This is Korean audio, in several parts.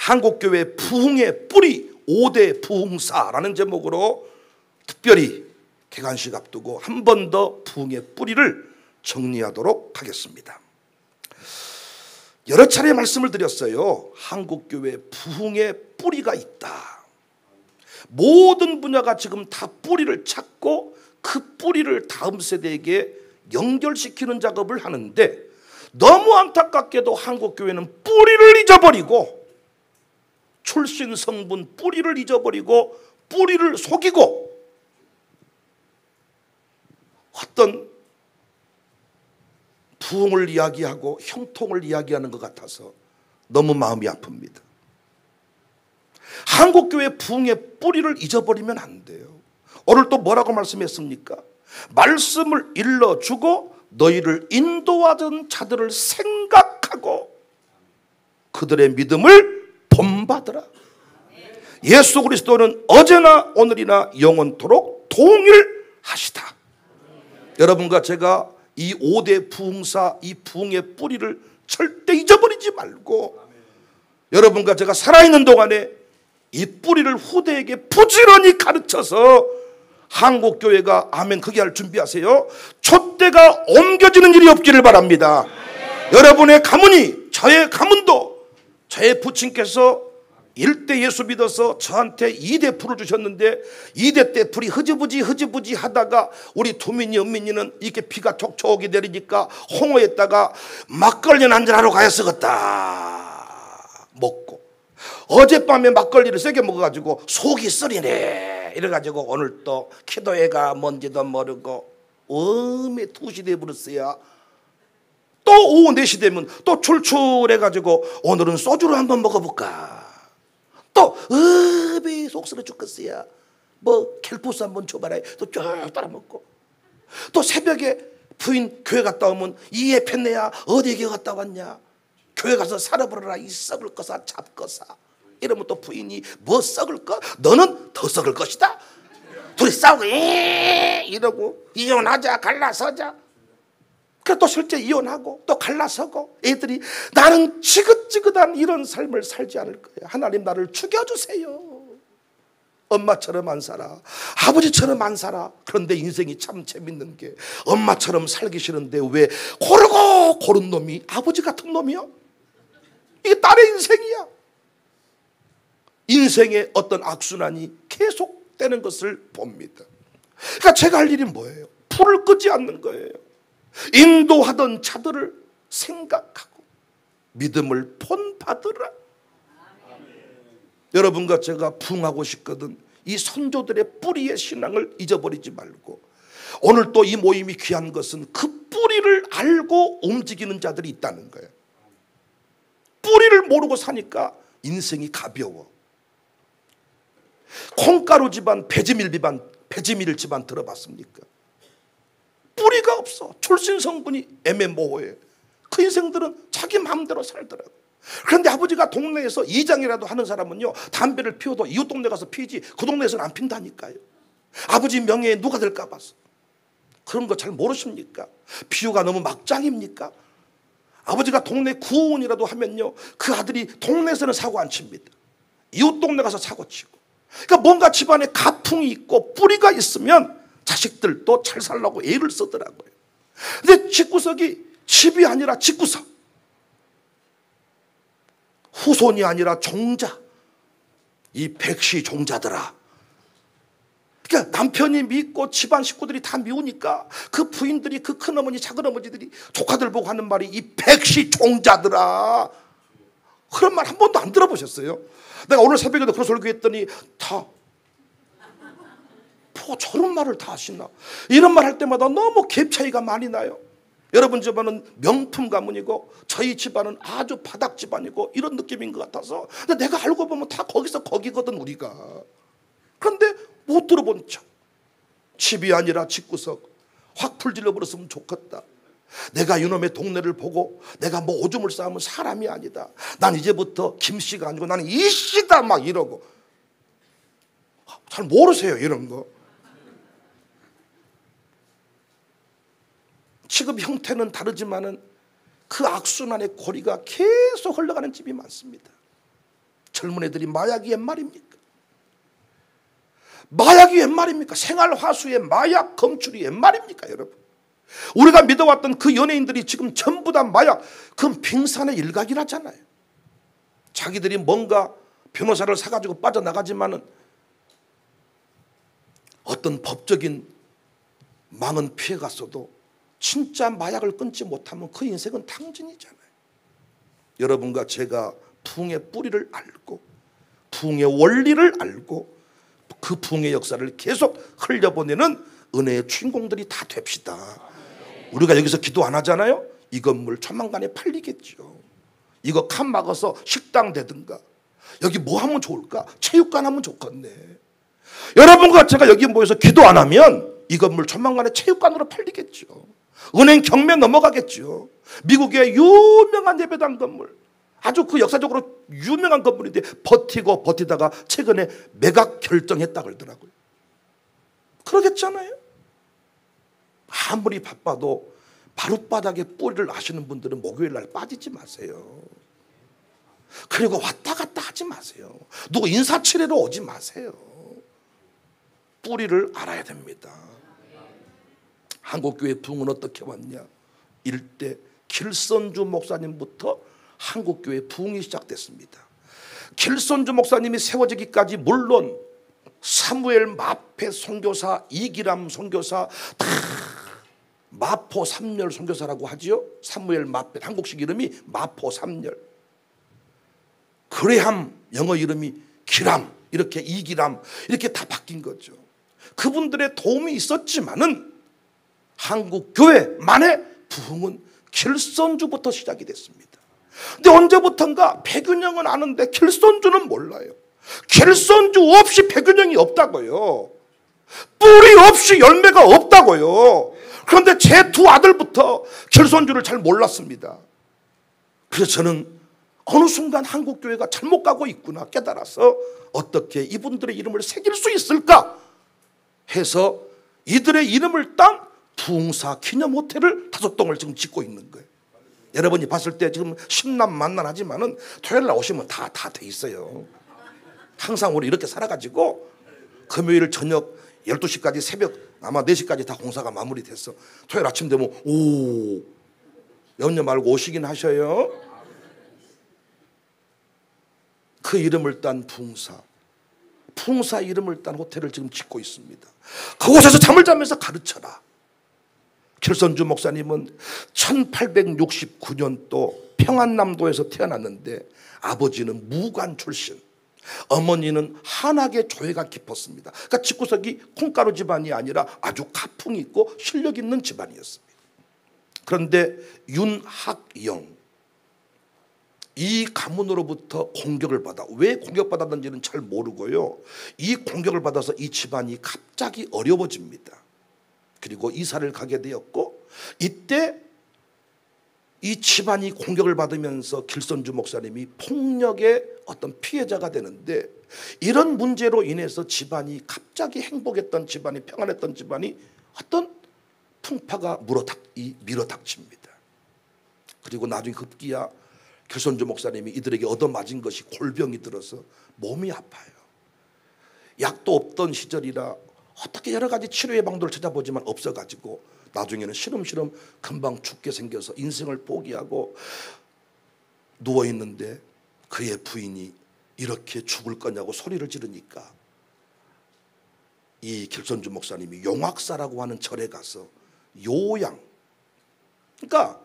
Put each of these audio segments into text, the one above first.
한국교회 부흥의 뿌리 5대 부흥사라는 제목으로 특별히 개관식 앞두고 한 번 더 부흥의 뿌리를 정리하도록 하겠습니다. 여러 차례 말씀을 드렸어요. 한국교회 부흥의 뿌리가 있다. 모든 분야가 지금 다 뿌리를 찾고 그 뿌리를 다음 세대에게 연결시키는 작업을 하는데, 너무 안타깝게도 한국교회는 뿌리를 잊어버리고, 출신 성분 뿌리를 잊어버리고 뿌리를 속이고 어떤 부흥을 이야기하고 형통을 이야기하는 것 같아서 너무 마음이 아픕니다. 한국교회 부흥의 뿌리를 잊어버리면 안 돼요. 오늘 또 뭐라고 말씀했습니까? 말씀을 일러주고 너희를 인도하던 자들을 생각하고 그들의 믿음을 본받으라. 예수 그리스도는 어제나 오늘이나 영원토록 동일하시다. 여러분과 제가 이 5대 부흥사, 이 부흥의 뿌리를 절대 잊어버리지 말고, 여러분과 제가 살아있는 동안에 이 뿌리를 후대에게 부지런히 가르쳐서 한국교회가 아멘 크게 할 준비하세요. 촛대가 옮겨지는 일이 없기를 바랍니다. 여러분의 가문이, 저의 가문도, 저의 부친께서 1대 예수 믿어서 저한테 2대 풀을 주셨는데 2대 때 풀이 흐지부지 하다가 우리 두민이 은민이는 이렇게 비가 촉촉이 내리니까 홍어에다가 막걸리 한잔하러 가야 쓰겠다 먹고, 어젯밤에 막걸리를 세게 먹어가지고 속이 쓰리네 이래가지고 오늘 또 기도회가 뭔지도 모르고 어메 2시 돼버렸어요. 또 오후 4시 되면 또 출출해가지고 오늘은 소주를 한번 먹어볼까, 또 어메 속쓰려 죽겠어요. 뭐 켈포스 한번 줘봐라, 또 쭉 따라먹고, 또 새벽에 부인 교회 갔다 오면 이에 폈네야 어디 교회 갔다 왔냐, 교회 가서 살아버려라 이 썩을 거사 잡거사, 이러면 또 부인이 뭐 썩을 거, 너는 더 썩을 것이다. 둘이 싸우고 이러고 이혼하자 갈라서자. 그래 또 실제 이혼하고 또 갈라서고, 애들이 나는 지긋지긋한 이런 삶을 살지 않을 거야. 하나님 나를 죽여주세요. 엄마처럼 안 살아, 아버지처럼 안 살아. 그런데 인생이 참 재밌는 게, 엄마처럼 살기 싫은데 왜 고르고 고른 놈이 아버지 같은 놈이야? 이게 딸의 인생이야. 인생의 어떤 악순환이 계속되는 것을 봅니다. 그러니까 제가 할 일이 뭐예요? 불을 끄지 않는 거예요. 인도하던 자들을 생각하고 믿음을 본받으라. 여러분과 제가 부흥하고 싶거든. 이 선조들의 뿌리의 신앙을 잊어버리지 말고, 오늘 또 이 모임이 귀한 것은 그 뿌리를 알고 움직이는 자들이 있다는 거예요. 뿌리를 모르고 사니까 인생이 가벼워. 콩가루 집안, 배지밀 집안 들어봤습니까? 뿌리가 없어. 출신 성분이 애매모호해. 그 인생들은 자기 마음대로 살더라고. 그런데 아버지가 동네에서 이장이라도 하는 사람은요, 담배를 피워도 이웃 동네 가서 피지 그 동네에서는 안 핀다니까요. 아버지 명예에 누가 될까 봐서. 그런 거 잘 모르십니까? 비유가 너무 막장입니까? 아버지가 동네 구원이라도 하면요, 그 아들이 동네에서는 사고 안 칩니다. 이웃 동네 가서 사고 치고. 그러니까 뭔가 집안에 가풍이 있고 뿌리가 있으면 자식들도 잘 살라고 애를 쓰더라고요. 근데 집구석이 집이 아니라 집구석, 후손이 아니라 종자, 이 백시 종자들아. 그러니까 남편이 믿고 집안 식구들이 다 미우니까 그 부인들이, 그 큰어머니 작은어머니들이 조카들 보고 하는 말이 이 백시 종자들아. 그런 말 한 번도 안 들어보셨어요? 내가 오늘 새벽에도 그런 설교했더니 다 뭐 저런 말을 다 하시나. 이런 말 할 때마다 너무 갭 차이가 많이 나요. 여러분 집안은 명품 가문이고 저희 집안은 아주 바닥 집안이고 이런 느낌인 것 같아서, 근데 내가 알고 보면 다 거기서 거기거든 우리가. 그런데 못 들어본 척, 집이 아니라 집구석, 확 풀질러 버렸으면 좋겠다. 내가 이놈의 동네를 보고 내가 뭐 오줌을 싸면 사람이 아니다. 난 이제부터 김씨가 아니고 나는 이씨다 막 이러고. 잘 모르세요 이런 거. 지금 형태는 다르지만은 그 악순환의 고리가 계속 흘러가는 집이 많습니다. 젊은 애들이 마약이 웬 말입니까? 마약이 웬 말입니까? 생활화수의 마약 검출이 웬 말입니까, 여러분? 우리가 믿어왔던 그 연예인들이 지금 전부 다 마약, 그건 빙산의 일각이라잖아요. 자기들이 뭔가 변호사를 사가지고 빠져나가지만은 어떤 법적인 망은 피해갔어도 진짜 마약을 끊지 못하면 그 인생은 탕진이잖아요. 여러분과 제가 부흥의 뿌리를 알고 부흥의 원리를 알고 그 부흥의 역사를 계속 흘려보내는 은혜의 주인공들이 다 됩시다. 우리가 여기서 기도 안 하잖아요. 이 건물 조만간에 팔리겠죠. 이거 칸 막아서 식당 되든가. 여기 뭐 하면 좋을까? 체육관 하면 좋겠네. 여러분과 제가 여기 모여서 기도 안 하면 이 건물 조만간에 체육관으로 팔리겠죠. 은행 경매 넘어가겠죠. 미국의 유명한 예배당 건물, 아주 그 역사적으로 유명한 건물인데 버티고 버티다가 최근에 매각 결정했다 그러더라고요. 그러겠잖아요. 아무리 바빠도 바룻바닥에 뿌리를 아시는 분들은 목요일 날 빠지지 마세요. 그리고 왔다 갔다 하지 마세요. 누구 인사치레로 오지 마세요. 뿌리를 알아야 됩니다. 한국교회 부흥은 어떻게 왔냐? 일대 길선주 목사님부터 한국교회 부흥이 시작됐습니다. 길선주 목사님이 세워지기까지 물론 사무엘 마페 선교사, 이기람 선교사, 다 마포 삼열 선교사라고 하지요. 사무엘 마페, 한국식 이름이 마포 삼열. 그레함 영어 이름이 기람, 이렇게 이기람 이렇게 다 바뀐 거죠. 그분들의 도움이 있었지만은 한국 교회만의 부흥은 길선주부터 시작이 됐습니다. 근데 언제부턴가 백윤영은 아는데 길선주는 몰라요. 길선주 없이 백윤영이 없다고요. 뿌리 없이 열매가 없다고요. 그런데 제 두 아들부터 길선주를 잘 몰랐습니다. 그래서 저는 어느 순간 한국교회가 잘못 가고 있구나 깨달아서 어떻게 이분들의 이름을 새길 수 있을까 해서 이들의 이름을 딴 부흥사 기념 호텔을 5동을 지금 짓고 있는 거예요. 여러분이 봤을 때 지금 심란만란하지만은 토요일 날 오시면 다 돼 있어요. 항상 우리 이렇게 살아가지고 금요일 저녁 12시까지 새벽 아마 4시까지 다 공사가 마무리됐어. 토요일 아침 되면 오 염려 말고 오시긴 하셔요. 그 이름을 딴 부흥사 이름을 딴 호텔을 지금 짓고 있습니다. 그곳에서 잠을 자면서 가르쳐라. 길선주 목사님은 1869년도 평안남도에서 태어났는데 아버지는 무관 출신, 어머니는 한학의 조예가 깊었습니다. 그러니까 집구석이 콩가루 집안이 아니라 아주 가풍이 있고 실력 있는 집안이었습니다. 그런데 윤학영, 이 가문으로부터 공격을 받아, 왜 공격받았는지는 잘 모르고요, 이 공격을 받아서 이 집안이 갑자기 어려워집니다. 그리고 이사를 가게 되었고, 이때 이 집안이 공격을 받으면서 길선주 목사님이 폭력의 어떤 피해자가 되는데, 이런 문제로 인해서 집안이 갑자기 행복했던 집안이, 평안했던 집안이 어떤 풍파가 밀어닥칩니다. 그리고 나중에 급기야 길선주 목사님이 이들에게 얻어맞은 것이 골병이 들어서 몸이 아파요. 약도 없던 시절이라 어떻게 여러 가지 치료의 방도를 찾아보지만 없어가지고 나중에는 시름시름 금방 죽게 생겨서 인생을 포기하고 누워있는데 그의 부인이 이렇게 죽을 거냐고 소리를 지르니까 이 길선주 목사님이 용학사라고 하는 절에 가서 요양, 그러니까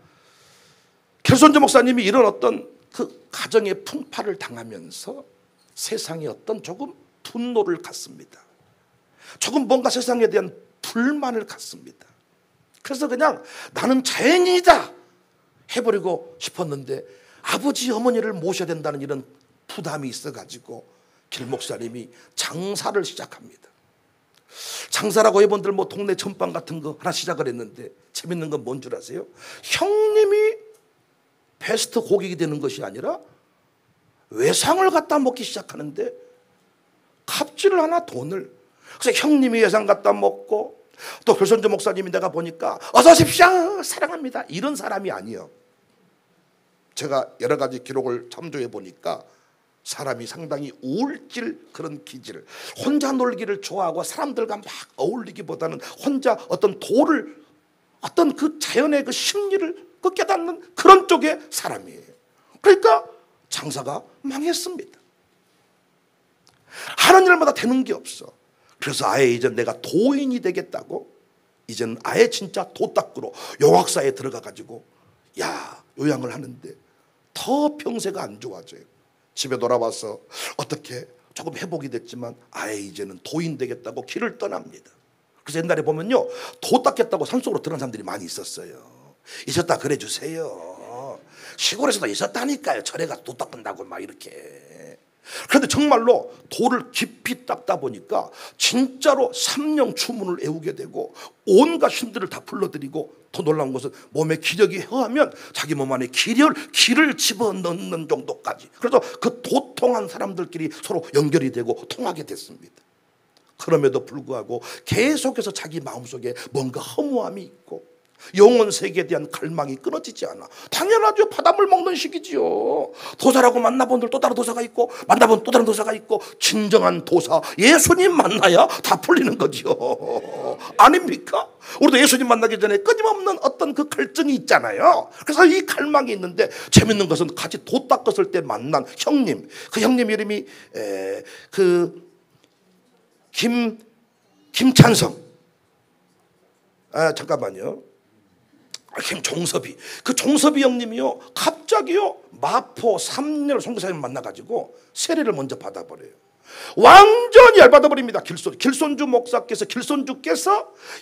길선주 목사님이 이런 어떤 그 가정의 풍파를 당하면서 세상에 어떤 조금 분노를 갖습니다. 조금 뭔가 세상에 대한 불만을 갖습니다. 그래서 그냥 나는 자연인이다 해버리고 싶었는데 아버지 어머니를 모셔야 된다는 이런 부담이 있어가지고 길 목사님이 장사를 시작합니다. 장사라고 여러분들 뭐 동네 전빵 같은 거 하나 시작을 했는데 재밌는 건 뭔 줄 아세요? 형님이 베스트 고객이 되는 것이 아니라 외상을 갖다 먹기 시작하는데 갑질을 하나 돈을, 그래서 형님이 외상 갖다 먹고 또 길선주 목사님이 내가 보니까 어서 오십시오 사랑합니다 이런 사람이 아니에요. 제가 여러 가지 기록을 참조해 보니까 사람이 상당히 우울질 그런 기질, 혼자 놀기를 좋아하고 사람들과 막 어울리기보다는 혼자 어떤 도를, 어떤 그 자연의 그 심리를 그 깨닫는 그런 쪽의 사람이에요. 그러니까 장사가 망했습니다. 하는 일마다 되는 게 없어. 그래서 아예 이제 내가 도인이 되겠다고, 이제는 아예 진짜 도닦으로 요학사에 들어가 가지고 요양을 하는데 더 병세가 안 좋아져요. 집에 돌아와서 어떻게 조금 회복이 됐지만 아예 이제는 도인 되겠다고 길을 떠납니다. 그래서 옛날에 보면요, 도 닦겠다고 산속으로 들어간 사람들이 많이 있었어요. 있었다 그래 주세요. 시골에서도 있었다니까요. 절에 가서 도 닦는다고 막 이렇게. 그런데 정말로 도를 깊이 닦다 보니까 진짜로 삼령 추문을 외우게 되고 온갖 힘들을 다 불러들이고, 더 놀라운 것은 몸에 기력이 허하면 자기 몸 안에 기를 집어넣는 정도까지. 그래서 그 도통한 사람들끼리 서로 연결이 되고 통하게 됐습니다. 그럼에도 불구하고 계속해서 자기 마음속에 뭔가 허무함이 있고 영혼 세계에 대한 갈망이 끊어지지 않아. 당연하죠. 바닷물 먹는 시기지요. 도사라고 만나본 또 다른 도사가 있고, 만나본 또 다른 도사가 있고, 진정한 도사 예수님 만나야 다 풀리는 거지요. 아닙니까? 우리도 예수님 만나기 전에 끊임없는 어떤 그 갈증이 있잖아요. 그래서 이 갈망이 있는데, 재밌는 것은 같이 도 닦았을 때 만난 형님, 그 형님 이름이 김찬성, 잠깐만요, 김종섭이, 그 종섭이 형님이요, 갑자기요 마포 삼렬 선교사님 만나가지고 세례를 먼저 받아버려요. 완전히 열받아버립니다. 길손주 목사께서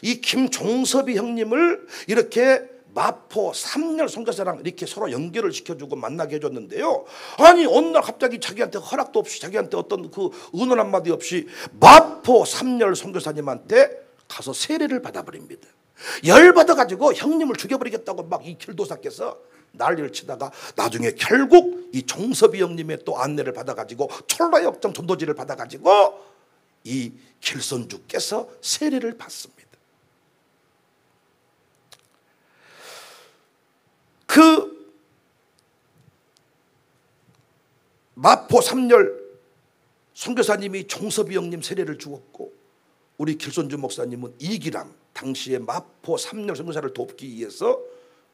이 김종섭이 형님을 이렇게 마포 삼렬 선교사랑 이렇게 서로 연결을 시켜주고 만나게 해줬는데요, 아니 어느 날 갑자기 자기한테 허락도 없이, 자기한테 어떤 그 의논 한마디 없이 마포 삼렬 선교사님한테 가서 세례를 받아버립니다. 열받아가지고 형님을 죽여버리겠다고 막 이 길도사께서 난리를 치다가 나중에 결국 이 종섭이 형님의 또 안내를 받아가지고 철로역정 전도지를 받아가지고 이 길손주께서 세례를 받습니다. 그 마포 삼렬 선교사님이 종섭이 형님 세례를 주었고, 우리 길손주 목사님은 이기람, 당시에 마포 삼렬 선교사를 돕기 위해서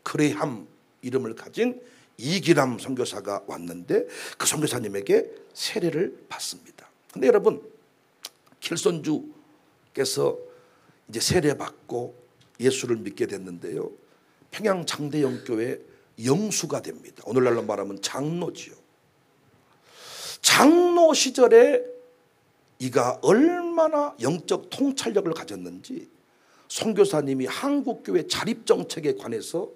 그레함 이름을 가진 이기람 선교사가 왔는데 그 선교사님에게 세례를 받습니다. 근데 여러분, 길손주께서 이제 세례받고 예수를 믿게 됐는데요, 평양 장대영교회 영수가 됩니다. 오늘날로 말하면 장로지요. 장로 시절에 이가 얼마나 영적 통찰력을 가졌는지 선교사님이 한국교회 자립정책에 관해서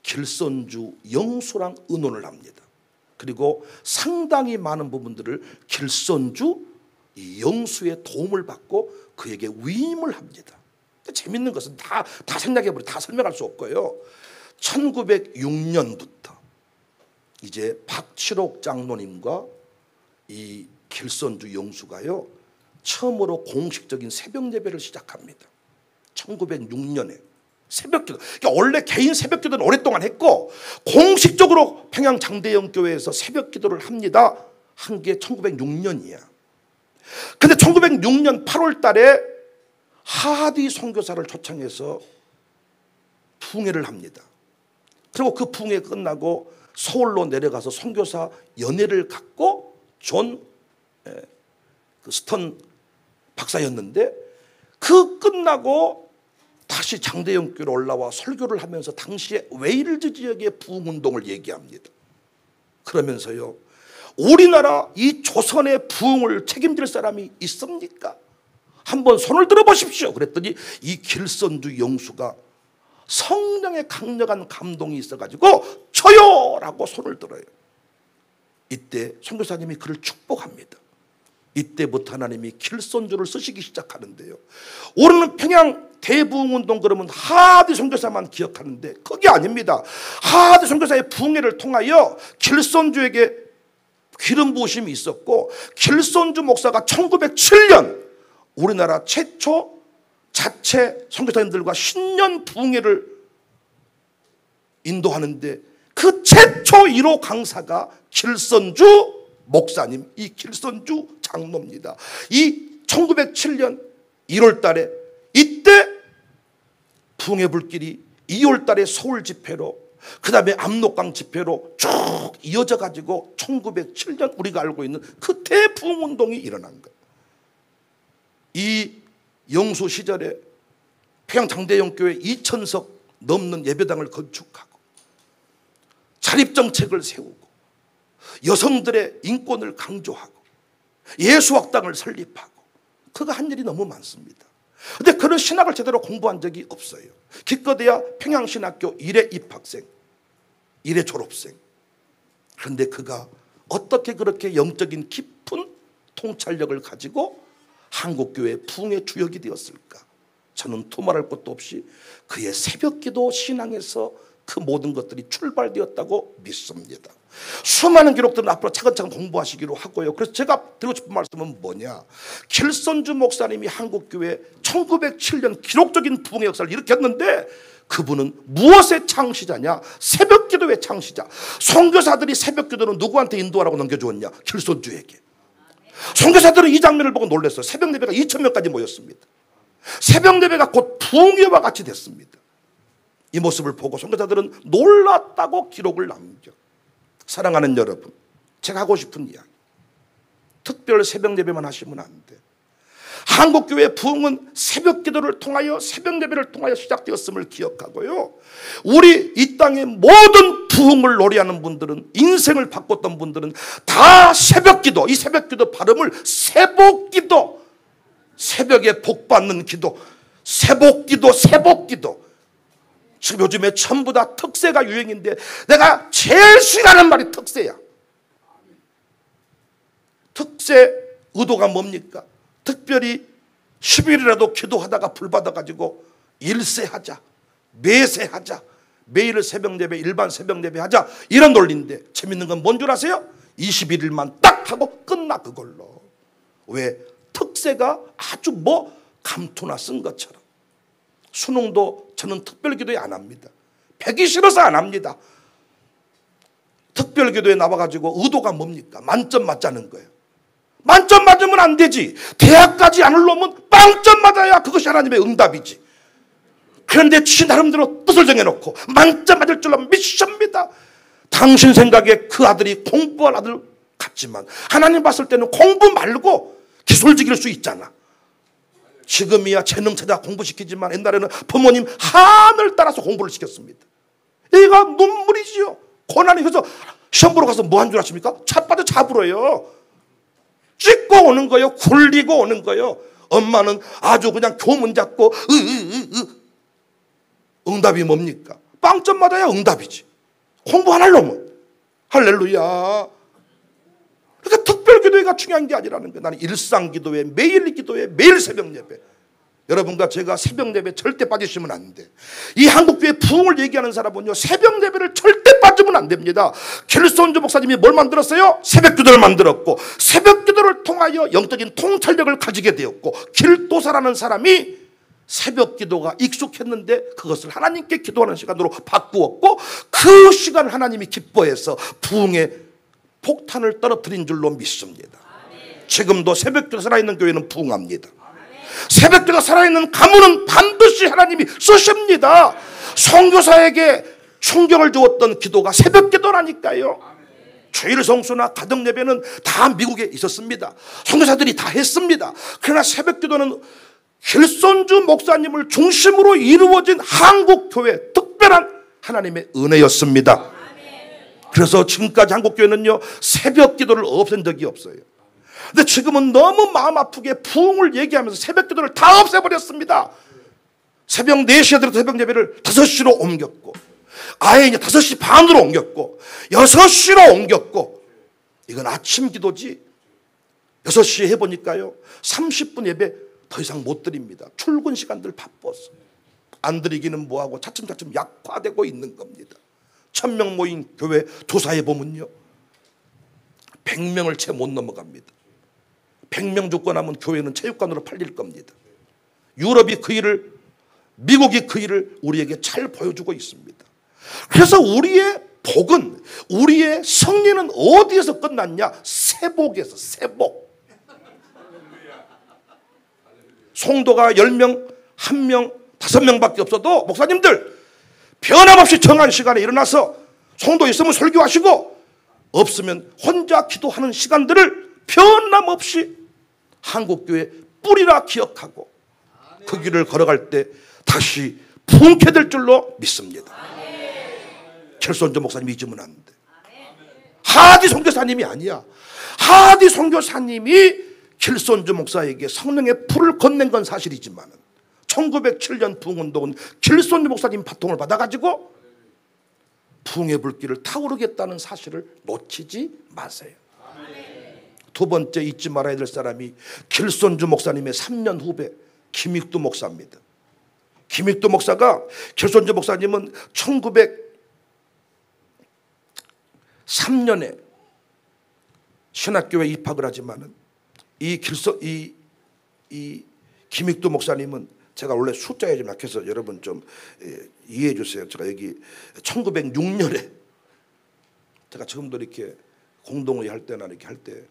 길손주 영수랑 의논을 합니다. 그리고 상당히 많은 부분들을 길손주 이 영수의 도움을 받고 그에게 위임을 합니다. 재밌는 것은 다 생략해버려, 다 설명할 수 없고요. 1906년부터 이제 박칠옥 장로님과 이 길손주 영수가요 처음으로 공식적인 새벽 예배를 시작합니다. 1906년에 새벽기도. 그러니까 원래 개인 새벽기도는 오랫동안 했고 공식적으로 평양 장대영교회에서 새벽기도를 합니다. 한 게 1906년이야. 근데 1906년 8월 달에 하하디 선교사를 초청해서 부흥회를 합니다. 그리고 그 부흥회 끝나고 서울로 내려가서 선교사 연회를 갖고 존 스턴 박사였는데, 그 끝나고 다시 장대영교로 올라와 설교를 하면서 당시에 웨일즈 지역의 부흥운동을 얘기합니다. 그러면서요, 우리나라 이 조선의 부흥을 책임질 사람이 있습니까? 한번 손을 들어보십시오. 그랬더니 이 길손주 영수가 성령의 강력한 감동이 있어가지고 저요! 라고 손을 들어요. 이때 선교사님이 그를 축복합니다. 이때부터 하나님이 길손주를 쓰시기 시작하는데요, 우리는 평양 대부흥운동 그러면 하하디 선교사만 기억하는데 그게 아닙니다. 하하디 선교사의 부흥회를 통하여 길손주에게 기름 부으심이 있었고, 길손주 목사가 1907년 우리나라 최초 자체 선교사님들과 신년 부흥회를 인도하는데 그 최초 1호 강사가 길손주 목사님 이길선주 장로입니다. 이 1907년 1월 달에 이때 부흥의 불길이 2월 달에 서울 집회로 그 다음에 압록강 집회로 쭉 이어져 가지고 1907년 우리가 알고 있는 그 대부흥운동이 일어난 거예요. 이 영수 시절에 평양장대영교회 2000석 넘는 예배당을 건축하고 자립정책을 세우고 여성들의 인권을 강조하고 예수학당을 설립하고 그가 한 일이 너무 많습니다. 그런데 그런 신학을 제대로 공부한 적이 없어요. 기껏해야 평양신학교 1회 입학생, 1회 졸업생. 그런데 그가 어떻게 그렇게 영적인 깊은 통찰력을 가지고 한국교회 부흥의 주역이 되었을까? 저는 두말할 것도 없이 그의 새벽기도 신앙에서 그 모든 것들이 출발되었다고 믿습니다. 수많은 기록들은 앞으로 차근차근 공부하시기로 하고요. 그래서 제가 드리고 싶은 말씀은 뭐냐, 길선주 목사님이 한국교회 1907년 기록적인 부흥의 역사를 일으켰는데 그분은 무엇의 창시자냐? 새벽기도의 창시자. 선교사들이 새벽기도는 누구한테 인도하라고 넘겨주었냐? 길선주에게. 선교사들은 이 장면을 보고 놀랐어요. 새벽 예배가 2000명까지 모였습니다. 새벽 예배가 곧 부흥회와 같이 됐습니다. 이 모습을 보고 선교사들은 놀랐다고 기록을 남겨. 사랑하는 여러분, 제가 하고 싶은 이야기, 특별 새벽 예배만 하시면 안 돼. 한국교회 부흥은 새벽 기도를 통하여, 새벽 예배를 통하여 시작되었음을 기억하고요, 우리 이 땅의 모든 부흥을 노래하는 분들은, 인생을 바꿨던 분들은 다 새벽 기도, 이 새벽 기도 발음을 새복 기도, 새벽에 복 받는 기도, 새복 기도, 새복 기도. 지금 요즘에 전부 다 특세가 유행인데 내가 제일 싫어하는 말이 특세야. 특세 의도가 뭡니까? 특별히 10일이라도 기도하다가 불받아가지고 일세하자, 매세하자, 매일 새벽 예배, 일반 새벽 예배 하자, 이런 논리인데 재밌는 건 뭔 줄 아세요? 21일만 딱 하고 끝나 그걸로. 왜? 특세가 아주 뭐 감투나 쓴 것처럼. 수능도 저는 특별기도에 안 합니다. 배기 싫어서 안 합니다. 특별기도에 나와가지고 의도가 뭡니까? 만점 맞자는 거예요. 만점 맞으면 안 되지. 대학까지 안 올라오면 빵점 맞아야 그것이 하나님의 응답이지. 그런데 지 나름대로 뜻을 정해놓고 만점 맞을 줄로 미션입니다. 당신 생각에 그 아들이 공부할 아들 같지만 하나님 봤을 때는 공부 말고 기술직일 수 있잖아. 지금이야 재능 찾아 공부시키지만 옛날에는 부모님 하늘 따라서 공부를 시켰습니다. 얘가 눈물이지요. 고난이. 그래서 시험 보러 가서 뭐 한 줄 아십니까? 차빠져 잡으러요. 찍고 오는 거예요. 굴리고 오는 거예요. 엄마는 아주 그냥 교문 잡고 응답이 뭡니까? 빵점 맞아야 응답이지. 공부 안 할 놈은. 할렐루야. 그러니까 특별기도회가 중요한 게 아니라는 거예요. 나는 일상기도회, 매일 기도회, 매일 새벽 예배. 여러분과 제가 새벽 예배 절대 빠지시면 안 돼. 이 한국교회 부흥을 얘기하는 사람은요, 새벽 예배를 절대 빠지면 안 됩니다. 길선주 목사님이 뭘 만들었어요? 새벽 기도를 만들었고, 새벽 기도를 통하여 영적인 통찰력을 가지게 되었고, 길도사라는 사람이 새벽 기도가 익숙했는데 그것을 하나님께 기도하는 시간으로 바꾸었고, 그 시간을 하나님이 기뻐해서 부흥의 폭탄을 떨어뜨린 줄로 믿습니다. 지금도 새벽기도 살아있는 교회는 부흥합니다. 새벽기도가 살아있는 가문은 반드시 하나님이 쓰십니다. 선교사에게 충격을 주었던 기도가 새벽기도라니까요. 주일 성수나 가정 예배는 다 미국에 있었습니다. 선교사들이 다 했습니다. 그러나 새벽기도는 길선주 목사님을 중심으로 이루어진 한국교회 특별한 하나님의 은혜였습니다. 그래서 지금까지 한국교회는요, 새벽 기도를 없앤 적이 없어요. 근데 지금은 너무 마음 아프게 부흥을 얘기하면서 새벽 기도를 다 없애버렸습니다. 새벽 4시에 들어 새벽 예배를 5시로 옮겼고, 아예 이제 5시 반으로 옮겼고, 6시로 옮겼고, 이건 아침 기도지. 6시에 해보니까요, 30분 예배 더 이상 못 드립니다. 출근 시간들 바빠서. 안 드리기는 뭐하고 차츰차츰 약화되고 있는 겁니다. 1000명 모인 교회 조사해 보면요, 100명을 채 못 넘어갑니다. 100명 죽고 나면 교회는 체육관으로 팔릴 겁니다. 유럽이 그 일을, 미국이 그 일을 우리에게 잘 보여주고 있습니다. 그래서 우리의 복은, 우리의 승리는 어디에서 끝났냐? 세복에서 세복. 성도가 10명, 1명, 5명밖에 없어도 목사님들 변함없이 정한 시간에 일어나서 성도 있으면 설교하시고 없으면 혼자 기도하는 시간들을 변함없이 한국교회 뿌리라 기억하고 그 길을 걸어갈 때 다시 부흥케 될 줄로 믿습니다. 켈손조 목사님이 잊으면 안 돼. 하디 선교사님이 아니야. 하디 선교사님이 켈손조 목사에게 성령의 불을 건넨 건 사실이지만 1907년 부흥운동은 켈손조 목사님 바통을 받아가지고 부흥의 불길을 타오르겠다는 사실을 놓치지 마세요. 두 번째 잊지 말아야 될 사람이 켈손조 목사님의 3년 후배 김익두 목사입니다. 김익두 목사가, 켈손조 목사님은 1903년에 신학교에 입학을 하지만은 이 김익두 목사님은, 제가 원래 숫자에 좀 약해서 여러분 좀 이해해 주세요. 제가 여기 1906년에 제가 지금도 이렇게 공동회의 할 때나 이렇게 할 때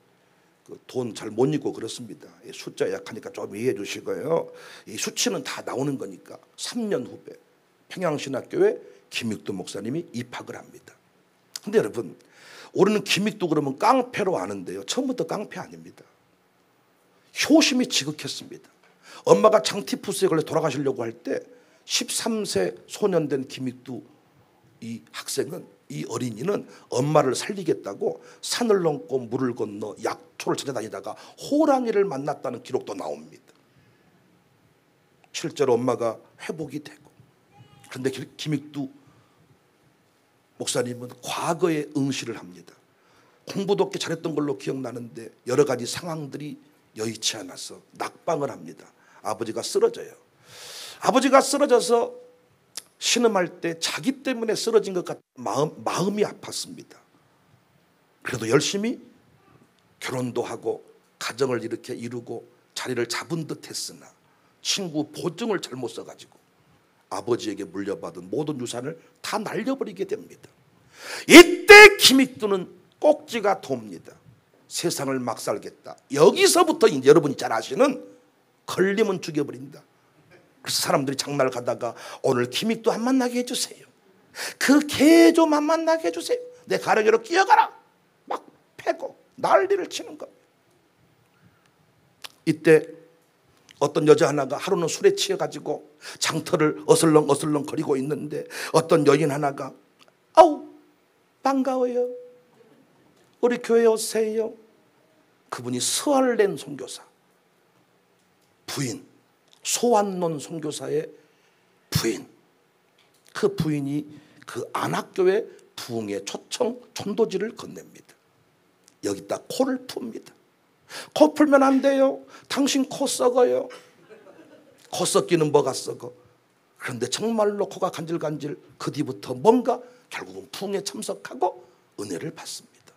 돈 잘 못 읽고 그렇습니다. 숫자 약하니까 좀 이해해 주시고요. 이 수치는 다 나오는 거니까 3년 후배 평양신학교에 김익두 목사님이 입학을 합니다. 근데 여러분, 우리는 김익두 그러면 깡패로 아는데요, 처음부터 깡패 아닙니다. 효심이 지극했습니다. 엄마가 장티푸스에 걸려 돌아가시려고 할 때 13세 소년 된 김익두 이 학생은, 이 어린이는 엄마를 살리겠다고 산을 넘고 물을 건너 약초를 찾아다니다가 호랑이를 만났다는 기록도 나옵니다. 실제로 엄마가 회복이 되고. 그런데 김익두 목사님은 과거에 응시를 합니다. 공부도 꽤 잘했던 걸로 기억나는데 여러 가지 상황들이 여의치 않아서 낙방을 합니다. 아버지가 쓰러져요. 아버지가 쓰러져서 신음할 때 자기 때문에 쓰러진 것 같아 마음이 아팠습니다. 그래도 열심히 결혼도 하고 가정을 이렇게 이루고 자리를 잡은 듯 했으나 친구 보증을 잘못 써가지고 아버지에게 물려받은 모든 유산을 다 날려버리게 됩니다. 이때 김익두는 꼭지가 돕니다. 세상을 막 살겠다. 여기서부터 이제 여러분이 잘 아시는 걸리면 죽여버린다. 그래서 사람들이 장날 가다가 오늘 김익두 안 만나게 해주세요. 그 개 좀 안 만나게 해주세요. 내 가령이로 끼어가라. 막 패고 난리를 치는 겁니다. 이때 어떤 여자 하나가 하루는 술에 취해가지고 장터를 어슬렁 거리고 있는데 어떤 여인 하나가 아우 반가워요. 우리 교회 오세요. 그분이 스알렌 선교사 부인, 소환론 선교사의 부인. 그 부인이 그 안학교의 부흥의 초청 전도지를 건넵니다. 여기다 코를 풉니다. 코 풀면 안 돼요. 당신 코 썩어요. 코 썩기는 뭐가 썩어. 그런데 정말로 코가 간질간질. 그 뒤부터 뭔가 결국은 부흥에 참석하고 은혜를 받습니다.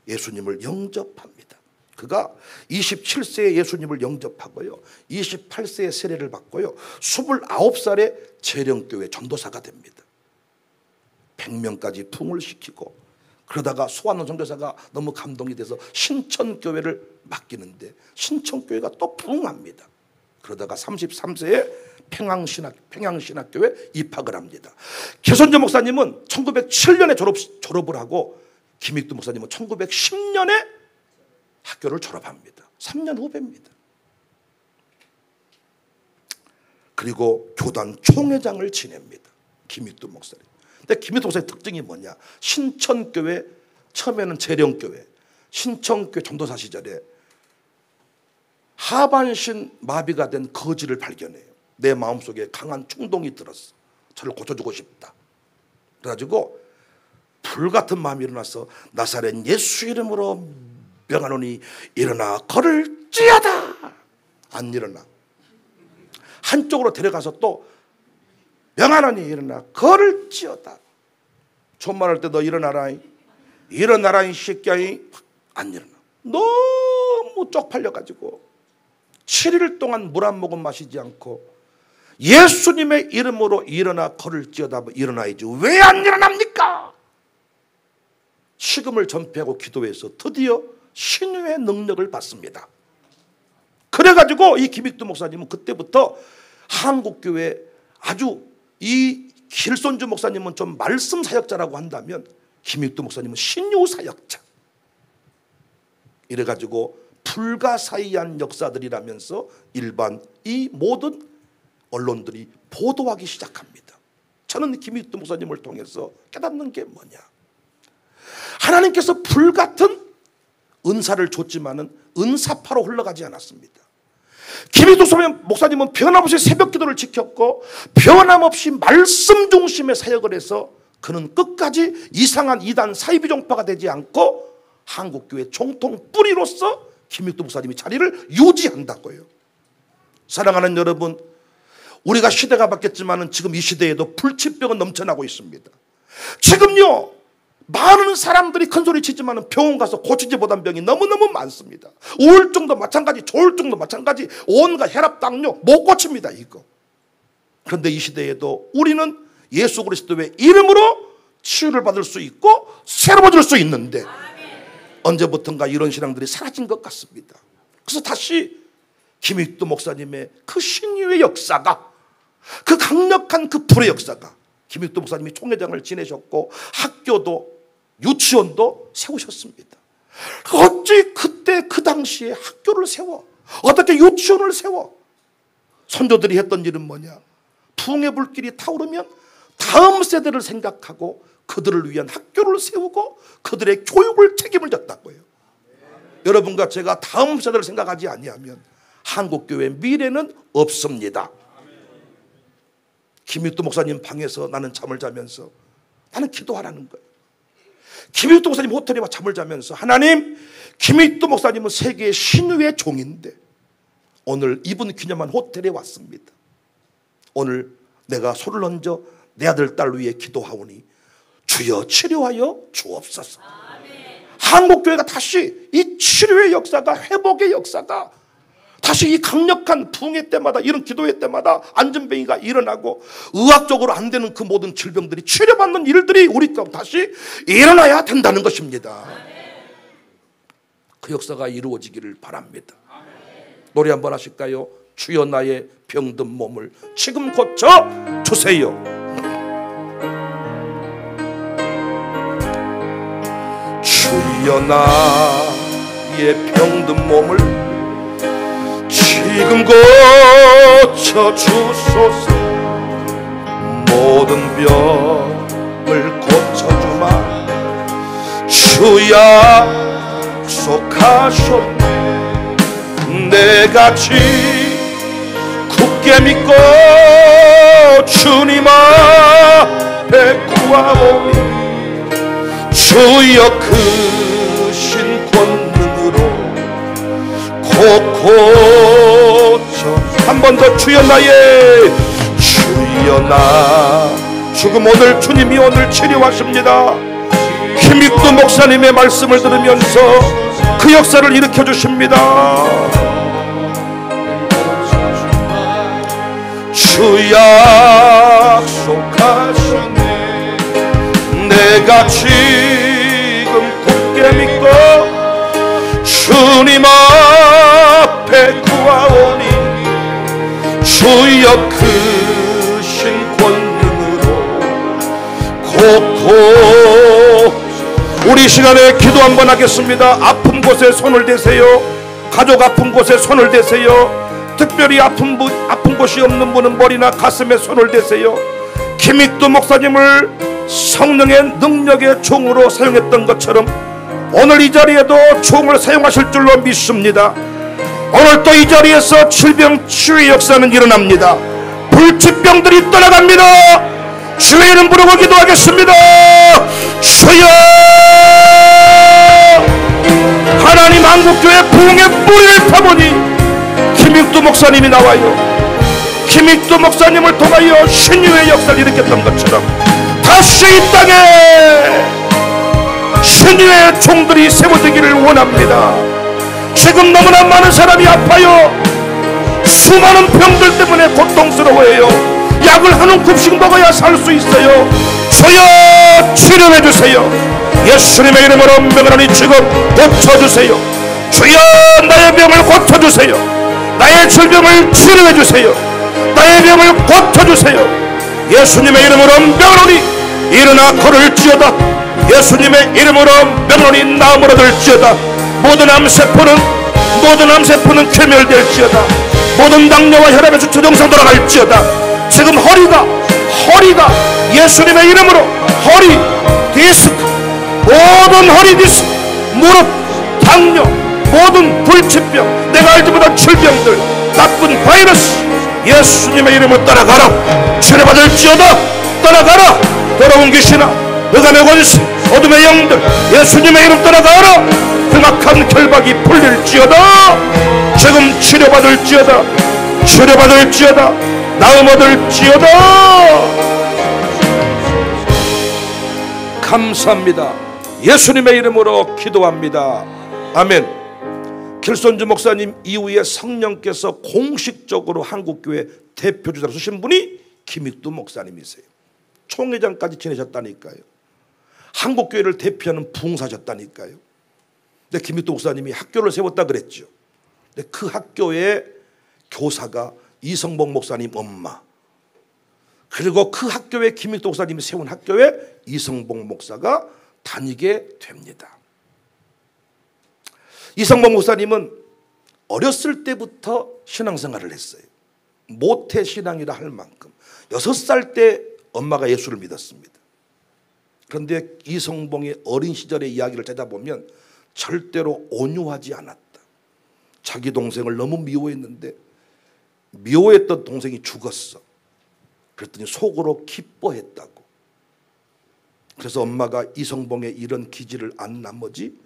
예수님을 영접합니다. 그가 27세에 예수님을 영접하고요, 28세에 세례를 받고요, 29살에 재령교회 전도사가 됩니다. 100명까지 부흥을 시키고, 그러다가 소환원 선교사가 너무 감동이 돼서 신천교회를 맡기는데 신천교회가 또 부흥합니다. 그러다가 33세에 평양신학교에 입학을 합니다. 개선조 목사님은 1907년에 졸업을 하고 김익두 목사님은 1910년에 학교를 졸업합니다. 3년 후배입니다. 그리고 교단 총회장을 지냅니다. 김익두 목사님. 근데 김익두 목사의 특징이 뭐냐? 신천교회, 처음에는 재령교회, 신천교회 전도사 시절에 하반신 마비가 된 거지를 발견해요. 내 마음속에 강한 충동이 들었어. 저를 고쳐주고 싶다. 그래가지고 불같은 마음이 일어나서 나사렛 예수 이름으로 명하노니 일어나 걸을지어다. 안 일어나. 한쪽으로 데려가서 또 명하노니 일어나 걸을지어다. 존말할 때 너 일어나라. 일어나라 이 새끼야. 안 일어나. 너무 쪽팔려가지고 7일 동안 물 한 모금 마시지 않고 예수님의 이름으로 일어나 걸을지어다. 일어나야지. 왜 안 일어납니까? 식음을 전폐하고 기도해서 드디어 신유의 능력을 받습니다. 그래가지고 이 김익두 목사님은 그때부터 한국교회 아주, 이 길손주 목사님은 좀 말씀 사역자라고 한다면 김익두 목사님은 신유 사역자. 이래가지고 불가사의한 역사들이라면서 일반 이 모든 언론들이 보도하기 시작합니다. 저는 김익두 목사님을 통해서 깨닫는 게 뭐냐, 하나님께서 불같은 은사를 줬지만은 은사파로 흘러가지 않았습니다. 김익두 목사님은 변함없이 새벽 기도를 지켰고 변함없이 말씀 중심의 사역을 해서 그는 끝까지 이상한 이단 사이비종파가 되지 않고 한국교회 정통 뿌리로서 김익두 목사님이 자리를 유지한다고요. 사랑하는 여러분, 우리가 시대가 바뀌었지만 지금 이 시대에도 불치병은 넘쳐나고 있습니다. 지금요, 많은 사람들이 큰소리 치지만 병원 가서 고치지 못한 병이 너무너무 많습니다. 우울증도 마찬가지, 조울증도 마찬가지, 온갖 혈압, 당뇨 못 고칩니다, 이거. 그런데 이 시대에도 우리는 예수 그리스도의 이름으로 치유를 받을 수 있고 새로워질 수 있는데 언제부턴가 이런 신앙들이 사라진 것 같습니다. 그래서 다시 김익두 목사님의 그 신유의 역사가, 그 강력한 그 불의 역사가, 김익두 목사님이 총회장을 지내셨고 학교도 유치원도 세우셨습니다. 어찌 그때 그 당시에 학교를 세워, 어떻게 유치원을 세워? 선조들이 했던 일은 뭐냐, 붕의 불길이 타오르면 다음 세대를 생각하고 그들을 위한 학교를 세우고 그들의 교육을 책임을 졌다고요. 여러분과 제가 다음 세대를 생각하지 아니하면 한국교회의 미래는 없습니다. 김익두 목사님 방에서 나는 잠을 자면서 나는 기도하라는 거예요. 김익두 목사님 호텔에 잠을 자면서, 하나님, 김익두 목사님은 세계의 신유의 종인데 오늘 이분 기념한 호텔에 왔습니다. 오늘 내가 손을 얹어 내 아들 딸 위해 기도하오니 주여 치료하여 주옵소서. 한국교회가 다시 이 치료의 역사가, 회복의 역사가 다시 이 강력한 붕의 때마다, 이런 기도회 때마다 안전병이가 일어나고 의학적으로 안 되는 그 모든 질병들이 치료받는 일들이 우리 가운데 다시 일어나야 된다는 것입니다. 그 역사가 이루어지기를 바랍니다. 노래 한번 하실까요? 주여 나의 병든 몸을 지금 고쳐 주세요. 주여 나의 병든 몸을 지금 고쳐 주소서. 모든 병을 고쳐주마 주 약속하셨네. 내같이 굳게 믿고 주님 앞에 구하오니 주여 크신 권능으로 고쳐. 한 번 더 주여 나의, 주여 나. 지금 오늘 주님이 오늘 치료하십니다. 김익두 목사님의 말씀을 들으면서 그 역사를 일으켜 주십니다. 주 약속하셨네. 내가 지금 굳게 믿고 주님 앞에 구하오니 주여 크신 권능으로 우리 시간에 기도 한번 하겠습니다. 아픈 곳에 손을 대세요. 가족 아픈 곳에 손을 대세요. 특별히 아픈 곳이 없는 분은 머리나 가슴에 손을 대세요. 김익두 목사님을 성령의 능력의 종으로 사용했던 것처럼 오늘 이 자리에도 종을 사용하실 줄로 믿습니다. 오늘 또 이 자리에서 질병 치유의 역사는 일어납니다. 불치병들이 떠나갑니다. 주의 이름 부르고 기도하겠습니다. 주여, 하나님, 한국교회 부흥의 뿌리를 파보니 김익두 목사님이 나와요. 김익두 목사님을 통하여 신유의 역사를 일으켰던 것처럼 다시 이 땅에 신유의 종들이 세워지기를 원합니다. 지금 너무나 많은 사람이 아파요. 수많은 병들 때문에 고통스러워해요. 약을 한 움큼씩 먹어야 살 수 있어요. 주여 치료해 주세요. 예수님의 이름으로 병을 지금 고쳐주세요. 주여 나의 병을 고쳐주세요. 나의 질병을 치료해주세요. 나의 병을 고쳐주세요. 예수님의 이름으로 병을 일어나 걸을지어다. 예수님의 이름으로 병을 나음으로 들지어다. 모든 암세포는 괴멸될지어다. 모든 당뇨와 혈압의 수치 정상 돌아갈지어다. 지금 허리가 예수님의 이름으로 허리 디스크, 모든 허리 디스크, 무릎, 당뇨, 모든 불치병, 내가 알지 못한 질병들, 나쁜 바이러스 예수님의 이름으로 떠나가라. 치료받을지어다. 떠나가라. 더러운 귀신아, 흑암의 권세, 어둠의 영들 예수님의 이름 떠나가라. 흉악한 결박이 풀릴지어다. 지금 치료받을지어다. 나음 얻을지어다. 감사합니다. 예수님의 이름으로 기도합니다. 아멘. 길손주 목사님 이후에 성령께서 공식적으로 한국교회 대표주자로 쓰신 분이 김익두 목사님이세요. 총회장까지 지내셨다니까요. 한국교회를 대표하는 부흥사셨다니까요. 근데 김익두 목사님이 학교를 세웠다 그랬죠. 근데 그 학교의 교사가 이성복 목사님 엄마, 그리고 그 학교에 김익두 목사님이 세운 학교에 이성복 목사가 다니게 됩니다. 이성복 목사님은 어렸을 때부터 신앙생활을 했어요. 모태신앙이라 할 만큼 6살 때 엄마가 예수를 믿었습니다. 그런데 이성봉의 어린 시절의 이야기를 찾아보면 절대로 온유하지 않았다. 자기 동생을 너무 미워했는데 미워했던 동생이 죽었어. 그랬더니 속으로 기뻐했다고. 그래서 엄마가 이성봉의 이런 기질을 안 나머지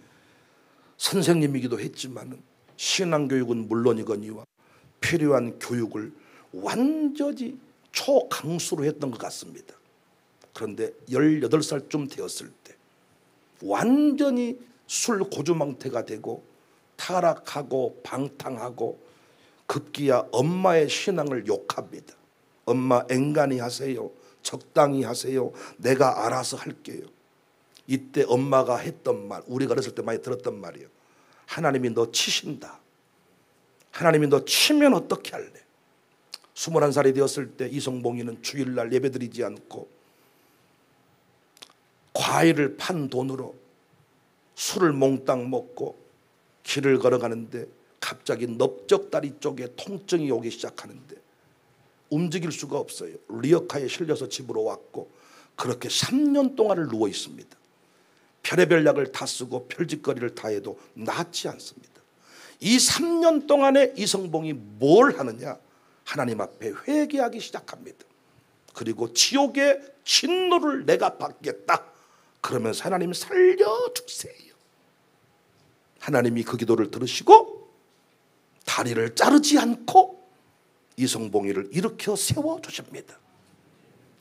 선생님이기도 했지만 신앙교육은 물론이거니와 필요한 교육을 완전히 초강수로 했던 것 같습니다. 그런데 18살쯤 되었을 때 완전히 술 고주망태가 되고 타락하고 방탕하고 급기야 엄마의 신앙을 욕합니다. 엄마 앵간히 하세요. 적당히 하세요. 내가 알아서 할게요. 이때 엄마가 했던 말, 우리가 어렸을 때 많이 들었던 말이에요. 하나님이 너 치신다. 하나님이 너 치면 어떻게 할래? 21살이 되었을 때 이성봉이는 주일날 예배드리지 않고 과일을 판 돈으로 술을 몽땅 먹고 길을 걸어가는데 갑자기 넓적다리 쪽에 통증이 오기 시작하는데 움직일 수가 없어요. 리어카에 실려서 집으로 왔고 그렇게 3년 동안을 누워 있습니다. 별의별 약을 다 쓰고 별짓거리를 다 해도 낫지 않습니다. 이 3년 동안에 이성봉이 뭘 하느냐? 하나님 앞에 회개하기 시작합니다. 그리고 지옥의 진노를 내가 받겠다. 그러면서 하나님 살려주세요. 하나님이 그 기도를 들으시고 다리를 자르지 않고 이성봉이를 일으켜 세워주십니다.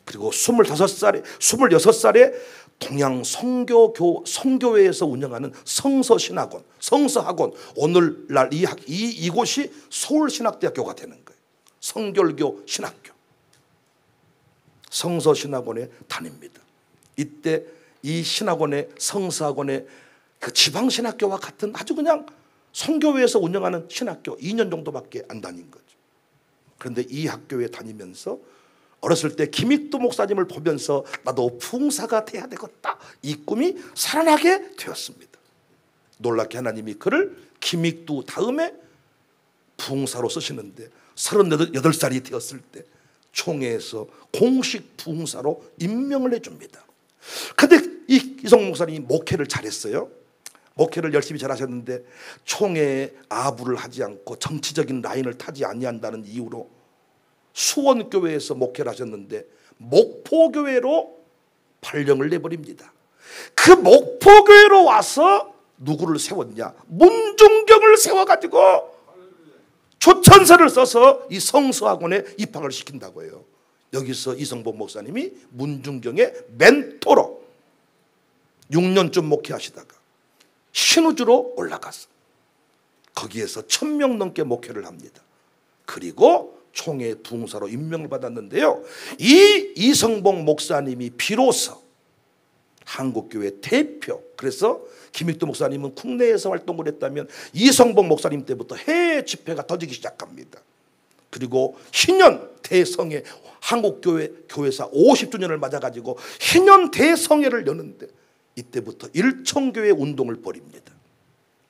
그리고 26살에 동양 성교회에서 운영하는 성서신학원, 성서학원, 오늘날 이곳이 서울신학대학교가 되는 거예요. 성결교 신학교, 성서신학원에 다닙니다. 이때 이 신학원의 성서학원의 그 지방신학교와 같은 아주 그냥 성교회에서 운영하는 신학교 2년 정도밖에 안 다닌 거죠. 그런데 이 학교에 다니면서 어렸을 때 김익두 목사님을 보면서 나도 부흥사가 돼야 되겠다, 이 꿈이 살아나게 되었습니다. 놀랍게 하나님이 그를 김익두 다음에 부흥사로 쓰시는데 38살이 되었을 때 총회에서 공식 부흥사로 임명을 해줍니다. 그런데 이성 목사님이 목회를 잘했어요. 목회를 열심히 잘하셨는데 총회에 아부를 하지 않고 정치적인 라인을 타지 아니한다는 이유로 수원교회에서 목회를 하셨는데 목포교회로 발령을 내버립니다. 그 목포교회로 와서 누구를 세웠냐? 문중경을 세워가지고 초천서를 써서 이 성서학원에 입학을 시킨다고 해요. 여기서 이성복 목사님이 문중경의 멘토로 6년쯤 목회하시다가 신우주로 올라가서 거기에서 1000명 넘게 목회를 합니다. 그리고 총회 부흥사로 임명을 받았는데요, 이 이성복 목사님이 비로소 한국교회 대표. 그래서 김익도 목사님은 국내에서 활동을 했다면 이성복 목사님 때부터 해외 집회가 터지기 시작합니다. 그리고 희년 대성회, 한국교회 교회사 50주년을 맞아가지고 희년 대성회를 여는데 이때부터 일천교회 운동을 벌입니다.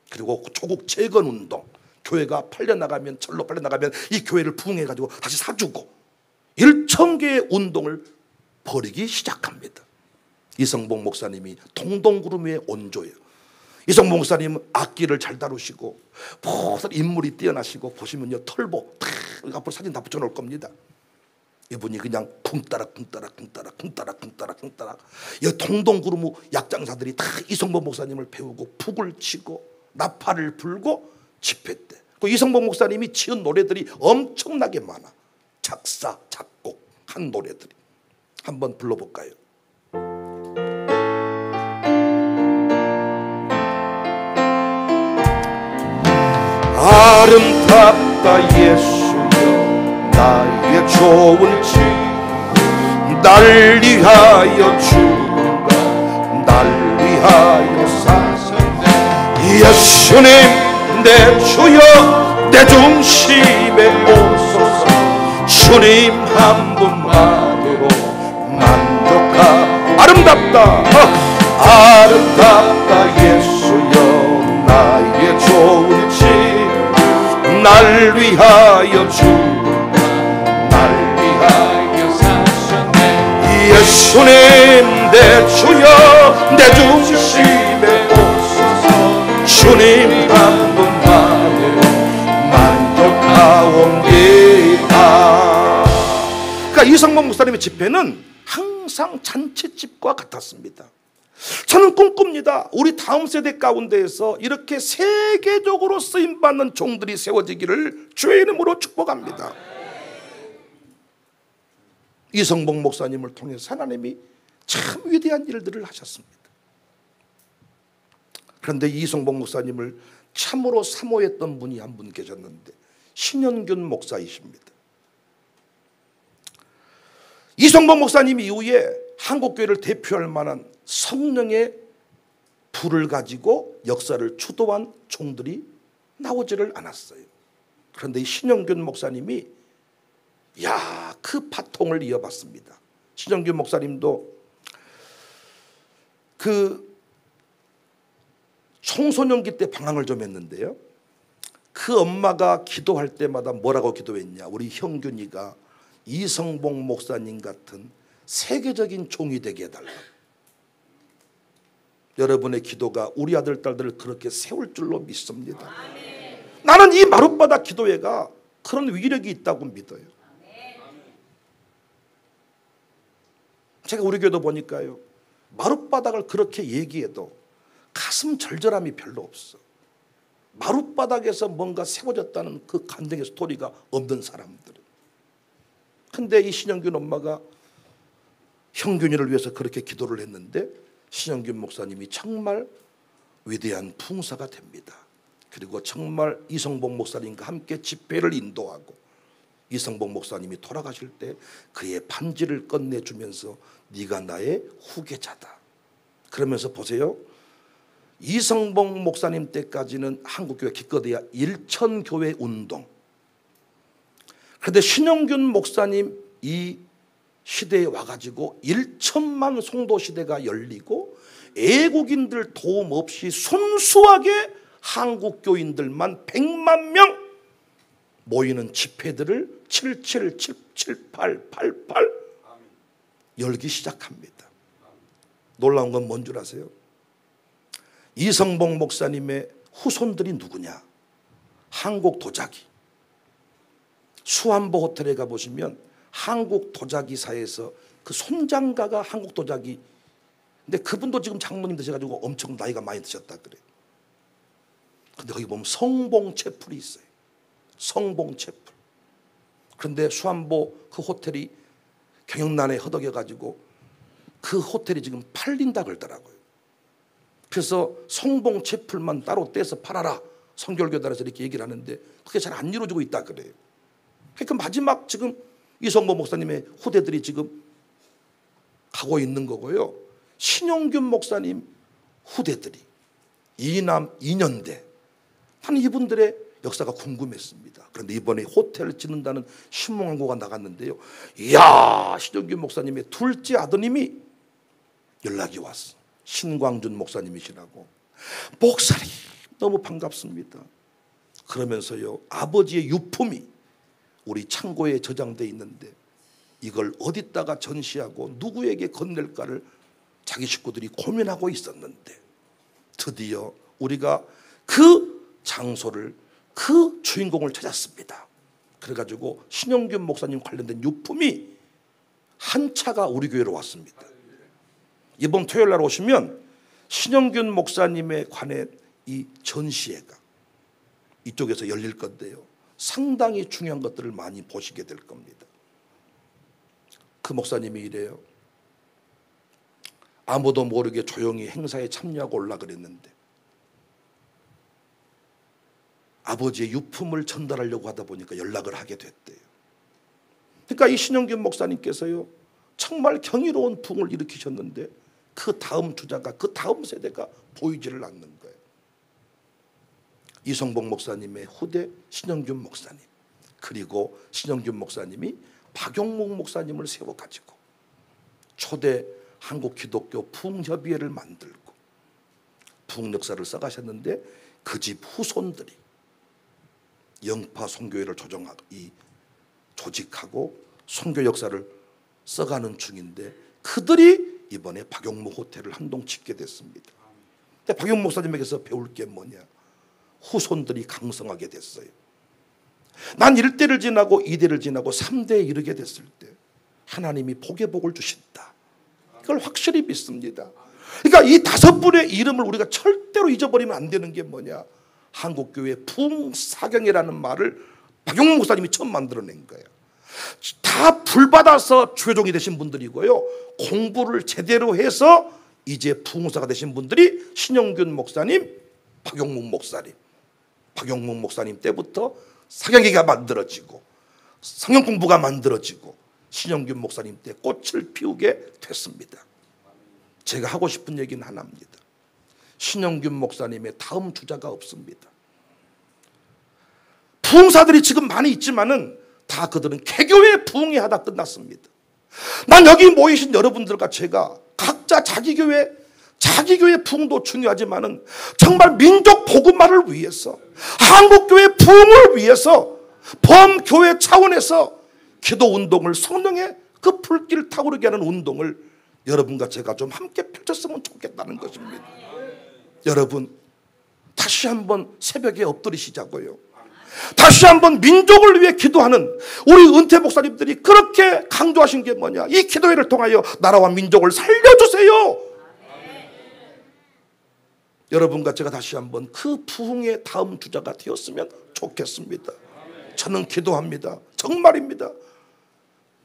그리고 조국 재건 운동, 교회가 팔려나가면, 절로 팔려나가면 이 교회를 부흥해가지고 다시 사주고 일천교회 운동을 벌이기 시작합니다. 이성복 목사님이 동동구름의 원조예요. 이성복 목사님은 악기를 잘 다루시고 모든 인물이 뛰어나시고, 보시면요 털보 앞으로 사진 다 붙여놓을 겁니다. 이분이 그냥 쿵따락 이 동동구름 약장사들이 다 이성복 목사님을 배우고 북을 치고 나팔을 불고 집회 때 그 이성복 목사님이 지은 노래들이 엄청나게 많아. 작사 작곡한 노래들이. 한번 불러볼까요? 아름답다 예수여 나의 좋은 집, 날 위하여 죽은가, 날 위하여 사셨네. 예수님 내 주여 내 중심에 오소서. 주님 한 분만으로 만족하. 아름답다 아름답다 예수여 나의 좋은 집, 날 위하여 죽은가, 날 위하여 사셨네. 예수님 내 주여 내 중심에 오소서. 주님 한 분만으로 만족하옵니다. 그러니까 이성복 목사님의 집회는 항상 잔치집과 같았습니다. 저는 꿈꿉니다. 우리 다음 세대 가운데에서 이렇게 세계적으로 쓰임받는 종들이 세워지기를 주의 이름으로 축복합니다. 이성복 목사님을 통해서 하나님이 참 위대한 일들을 하셨습니다. 그런데 이성복 목사님을 참으로 사모했던 분이 한 분 계셨는데 신현균 목사이십니다. 이성복 목사님 이후에 한국교회를 대표할 만한 성령의 불을 가지고 역사를 주도한 종들이 나오지를 않았어요. 그런데 이 신영균 목사님이 그 파통을 이어봤습니다. 신영균 목사님도 그 청소년기 때 방황을 좀 했는데요. 그 엄마가 기도할 때마다 뭐라고 기도했냐. 우리 형균이가 이성복 목사님 같은 세계적인 종이 되게 해달라. 여러분의 기도가 우리 아들 딸들을 그렇게 세울 줄로 믿습니다. 나는 이 마룻바닥 기도회가 그런 위력이 있다고 믿어요. 제가 우리 교회도 보니까요, 마룻바닥을 그렇게 얘기해도 가슴 절절함이 별로 없어. 마룻바닥에서 뭔가 세워졌다는 그 감동의 스토리가 없는 사람들은. 근데 이 신영균 엄마가 형균이를 위해서 그렇게 기도를 했는데 신영균 목사님이 정말 위대한 풍사가 됩니다. 그리고 정말 이성복 목사님과 함께 집회를 인도하고 이성복 목사님이 돌아가실 때 그의 반지를 끝내주면서 네가 나의 후계자다. 그러면서 보세요. 이성복 목사님 때까지는 한국교회 기껏해야 일천교회 운동. 그런데 신영균 목사님 이 시대에 와가지고 1천만 성도 시대가 열리고 애국인들 도움 없이 순수하게 한국 교인들만 100만 명 모이는 집회들을 777888 열기 시작합니다. 놀라운 건 뭔 줄 아세요? 이성복 목사님의 후손들이 누구냐? 한국 도자기. 수안보 호텔에 가보시면 한국 도자기사에서 그 손장가가 한국 도자기. 근데 그분도 지금 장모님 되셔가지고 엄청 나이가 많이 드셨다 그래요. 근데 거기 보면 성봉채풀이 있어요. 성봉채풀. 그런데 수안보 그 호텔이 경영난에 허덕여가지고 그 호텔이 지금 팔린다 그러더라고요. 그래서 성봉채풀만 따로 떼서 팔아라. 성결교단에서 이렇게 얘기를 하는데 그게 잘 안 이루어지고 있다 그래요. 그러니까 마지막 지금 이성복 목사님의 후대들이 지금 가고 있는 거고요. 신용균 목사님 후대들이 이남 이년대, 나는 이분들의 역사가 궁금했습니다. 그런데 이번에 호텔을 짓는다는 신문 광고가 나갔는데요, 이야, 신용균 목사님의 둘째 아드님이 연락이 왔어. 신광준 목사님이시라고. 목사님 너무 반갑습니다. 그러면서요, 아버지의 유품이 우리 창고에 저장돼 있는데 이걸 어디다가 전시하고 누구에게 건넬까를 자기 식구들이 고민하고 있었는데 드디어 우리가 그 장소를, 그 주인공을 찾았습니다. 그래가지고 신용균 목사님 관련된 유품이 한 차가 우리 교회로 왔습니다. 이번 토요일 날 오시면 신용균 목사님에 관한 이 전시회가 이쪽에서 열릴 건데요, 상당히 중요한 것들을 많이 보시게 될 겁니다. 그 목사님이 이래요. 아무도 모르게 조용히 행사에 참여하고 올라 그랬는데 아버지의 유품을 전달하려고 하다 보니까 연락을 하게 됐대요. 그러니까 이 신영균 목사님께서요, 정말 경이로운 부흥을 일으키셨는데 그 다음 주자가, 그 다음 세대가 보이지를 않는 거예요. 이성복 목사님의 후대 신영균 목사님, 그리고 신영균 목사님이 박용목 목사님을 세워가지고 초대 한국 기독교 부흥협의회를 만들고 부흥 역사를 써가셨는데 그 집 후손들이 영파 선교회를 조직하고 선교 역사를 써가는 중인데 그들이 이번에 박용목 호텔을 한동 짓게 됐습니다. 근데 박용목 목사님에게서 배울 게 뭐냐? 후손들이 강성하게 됐어요. 난 1대를 지나고 2대를 지나고 3대에 이르게 됐을 때 하나님이 복의 복을 주신다. 그걸 확실히 믿습니다. 그러니까 이 5분의 이름을 우리가 절대로 잊어버리면 안 되는 게 뭐냐? 한국교회 부흥사경이라는 말을 박용목 목사님이 처음 만들어낸 거예요. 다 불받아서 주회종이 되신 분들이고요, 공부를 제대로 해서 이제 부흥사가 되신 분들이 신영균 목사님, 박용목 목사님. 박용목 목사님 때부터 사경회가 만들어지고 성경 공부가 만들어지고 신영균 목사님 때 꽃을 피우게 됐습니다. 제가 하고 싶은 얘기는 하나입니다. 신영균 목사님의 다음 주자가 없습니다. 부흥사들이 지금 많이 있지만은 다 그들은 개교회 부흥회 하다 끝났습니다. 난 여기 모이신 여러분들과 제가 각자 자기 교회 부흥도 중요하지만은 정말 민족 복음화를 위해서, 한국교회 부흥을 위해서 범교회 차원에서 기도 운동을, 성령의 그 불길을 타오르게 하는 운동을 여러분과 제가 좀 함께 펼쳤으면 좋겠다는 것입니다. 여러분, 다시 한번 새벽에 엎드리시자고요. 다시 한번 민족을 위해 기도하는 우리 은퇴 목사님들이 그렇게 강조하신 게 뭐냐? 이 기도회를 통하여 나라와 민족을 살려주세요. 여러분과 제가 다시 한번 그 부흥의 다음 주자가 되었으면 좋겠습니다. 저는 기도합니다. 정말입니다.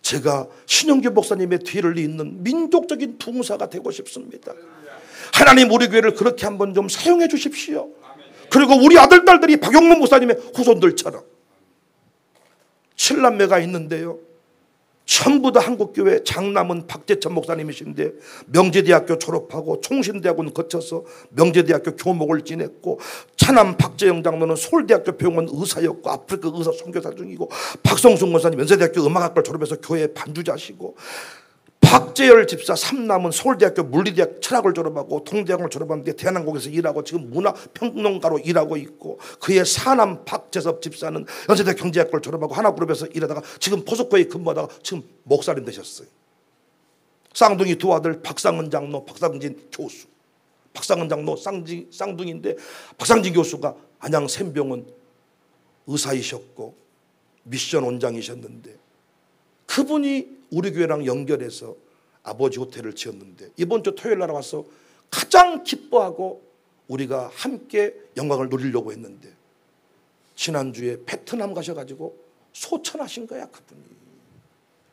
제가 신영균 목사님의 뒤를 잇는 민족적인 부흥사가 되고 싶습니다. 하나님 우리 교회를 그렇게 한번 좀 사용해 주십시오. 그리고 우리 아들, 딸들이 박용문 목사님의 후손들처럼 7남매가 있는데요, 전부 다 한국교회, 장남은 박재천 목사님이신데 명제대학교 졸업하고 총신대학원 거쳐서 명제대학교 교목을 지냈고, 차남 박재영 장로는 서울대학교 병원 의사였고 아프리카 의사 선교사 중이고, 박성순 목사님 연세대학교 음악학과를 졸업해서 교회 반주자시고, 박재열 집사 3남은 서울대학교 물리대학 철학을 졸업하고 동대학을 졸업하는데 대한항공에서 일하고 지금 문화평론가로 일하고 있고, 그의 4남 박재섭 집사는 연세대 경제학과를 졸업하고 하나그룹에서 일하다가 지금 포스코에 근무하다가 지금 목사님 되셨어요. 쌍둥이 두 아들 박상은 장로, 박상진 교수. 박상은 장로 쌍둥이인데 박상진 교수가 안양 샘병원 의사이셨고 미션 원장이셨는데 그분이 우리 교회랑 연결해서 아버지 호텔을 지었는데 이번 주 토요일 날 와서 가장 기뻐하고 우리가 함께 영광을 누리려고 했는데 지난주에 베트남 가셔가지고 소천하신 거야, 그분이.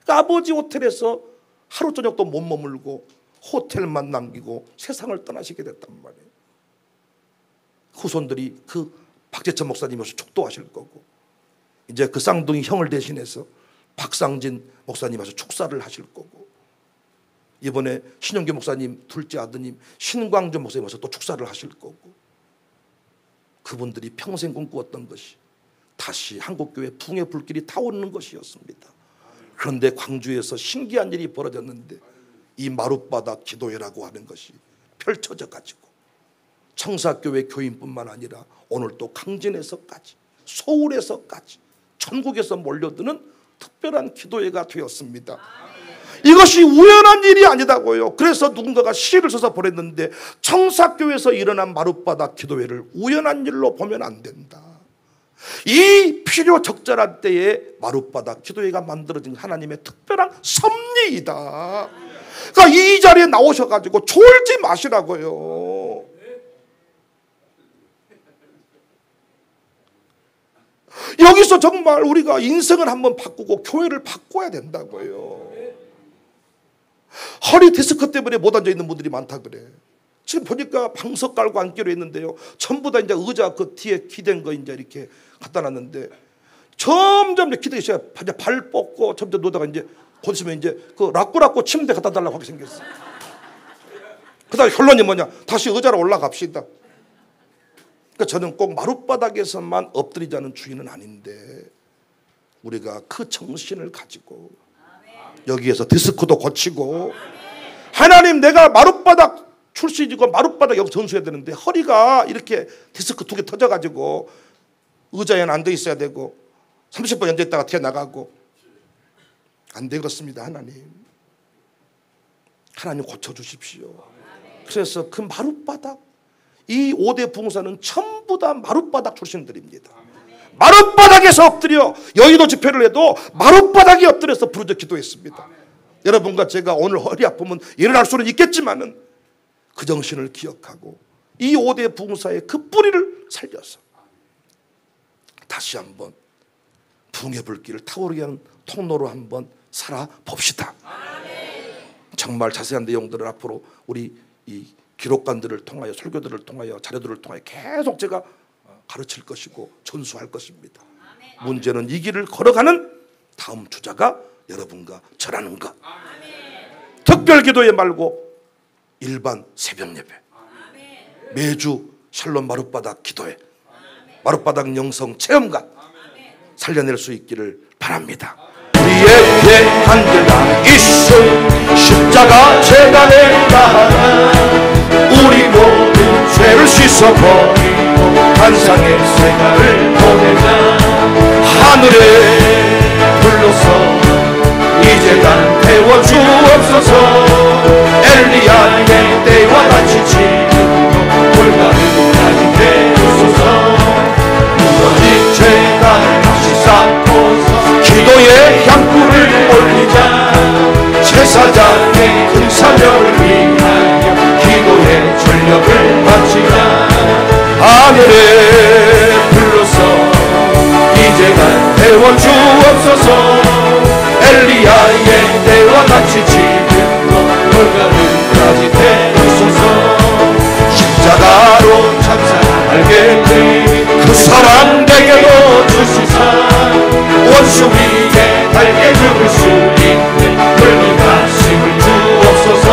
그러니까 아버지 호텔에서 하루 저녁도 못 머물고 호텔만 남기고 세상을 떠나시게 됐단 말이에요. 후손들이 그 박재천 목사님이 와서 축도하실 거고, 이제 그 쌍둥이 형을 대신해서 박상진 목사님 와서 축사를 하실 거고, 이번에 신영교 목사님 둘째 아드님 신광준 목사님 와서 또 축사를 하실 거고, 그분들이 평생 꿈꾸었던 것이 다시 한국교회 붕의 불길이 타오르는 것이었습니다. 그런데 광주에서 신기한 일이 벌어졌는데, 이 마룻바닥 기도회라고 하는 것이 펼쳐져 가지고 청사교회 교인뿐만 아니라 오늘 또 강진에서까지 서울에서까지 전국에서 몰려드는 특별한 기도회가 되었습니다. 이것이 우연한 일이 아니다고요. 그래서 누군가가 시를 써서 보냈는데, 청사교회에서 일어난 마룻바닥 기도회를 우연한 일로 보면 안 된다. 이 필요 적절한 때에 마룻바닥 기도회가 만들어진 하나님의 특별한 섭리이다. 그러니까 이 자리에 나오셔가지고 졸지 마시라고요. 여기서 정말 우리가 인생을 한번 바꾸고 교회를 바꿔야 된다고요. 허리 디스크 때문에 못 앉아있는 분들이 많다 그래. 지금 보니까 방석 깔고 앉기로 했는데요, 전부 다 이제 의자 그 뒤에 기댄 거 이제 이렇게 갖다 놨는데, 점점 기대기 시작, 발 뻗고 점점 놓다가 이제 곧 있으면 이제 그 라꾸라꾸 침대 갖다 달라고 하게 생겼어. 그 다음에 결론이 뭐냐, 다시 의자로 올라갑시다. 그러니까 저는 꼭 마룻바닥에서만 엎드리자는 주의는 아닌데, 우리가 그 정신을 가지고 여기에서 디스크도 고치고, 하나님 내가 마룻바닥 출신이고 마룻바닥 여기 전수해야 되는데 허리가 이렇게 디스크 2개 터져가지고 의자에는 앉아 있어야 되고 30분 앉아있다가 튀어나가고 안 되겠습니다. 하나님 고쳐주십시오. 그래서 그 마룻바닥, 이 5대 부흥사는 전부 다 마룻바닥 출신들입니다. 마룻바닥에서 엎드려 여의도 집회를 해도 마룻바닥에 엎드려서 부르짖어 기도했습니다. 여러분과 제가 오늘 허리 아프면 일어날 수는 있겠지만은 그 정신을 기억하고 이 5대 부흥사의 그 뿌리를 살려서 다시 한번 부흥의 불길을 타오르게 하는 통로로 한번 살아봅시다. 정말 자세한 내용들을 앞으로 우리 이 기록관들을 통하여, 설교들을 통하여, 자료들을 통하여 계속 제가 가르칠 것이고 전수할 것입니다. 문제는 이 길을 걸어가는 다음 주자가 여러분과 저라는 것. 특별기도회 말고 일반 새벽 예배, 매주 샬롬 마룻바닥 기도회, 마룻바닥 영성 체험관 살려낼 수 있기를 바랍니다. 우리에게 한계가 있어 십자가 재단에 나아가 우리 모든 죄를 씻어버리고 환상의 생활을 보내자. 하늘에 불러서 이제 난 태워주옵소서. 엘리야의 때와 같이 지금도 올가을까지 되옵소서. 무너진 죄단을 다시 쌓고서 기도의 향불을 올리자. 제사장의 큰 사명을 위하여 기도의 전력을 바치자. 하늘에 불러서 이제 난 태워주옵소서. 엘리야의 때와 같이 지금도 올가을까지 되옵소서. 십자가로 참사하게 된 그 사랑 내게도 주시사. 원수 위에 달게 죽을 수 있는 붉은 가슴을 주옵소서.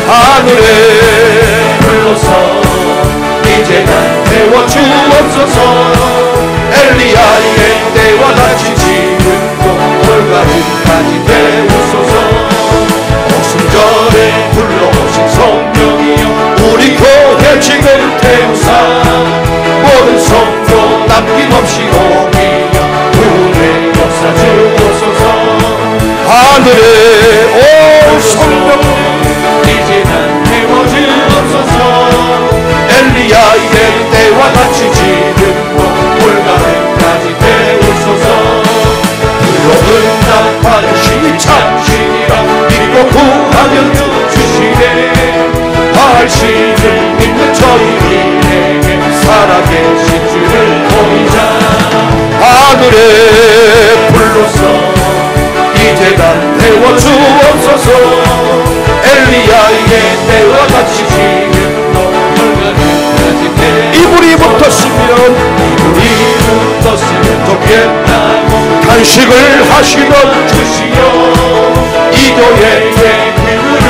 하늘에 불러서 이제 난 태워주옵소서. 엘리야의 때와 같이 지금도 올가을까지 되옵소서. 오순절에 불러오신 성령이여 우리 교회 지금 태우사. 모든 성도 남김없이 오기여 구원의 역사 주옵소서. 하늘에 오 성령 이제 난 태워주옵소서. 엘리야의 때와 같이 지금도 올가을까지 되옵소서. 불러응답하는 신이 참신이라 믿고 구하면 주시네. 발신을 믿는 저희에게 살아계신 주를 보이자. 하늘에 불러서 이제 난 태워주옵소서. 엘리야의 때와 같이 지금도 올가을까지 되. 이불이 붙었으면 좋겠다고 간식을 하시던 주시오. 이 교회의 기물을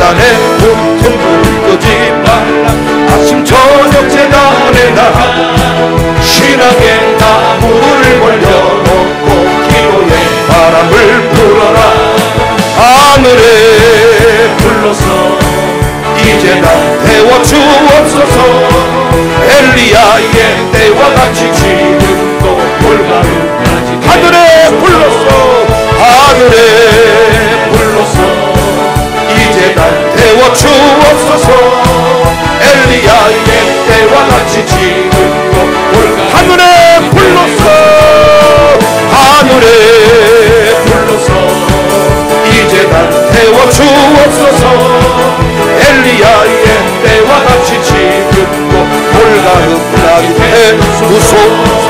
재단에 붙은 불 끄지 말라. 아침 저녁 재단에 나가고 신앙의 나무를 벌려놓고 기도의 바람을 불어라. 하늘에 불러서 이 재단 태워주옵소서. 엘리야의 때와 같이 지금도 올가을까지 하늘에 불러서 하늘에 불러서 이 재단 태워주옵소서. 엘리야의 때와 같이 지금도 올가을 하늘에 불러서 하늘에 불러서 이 재단 태워주옵소서. 엘리야의 때와 같이 지금도 올가을까지 해주소서.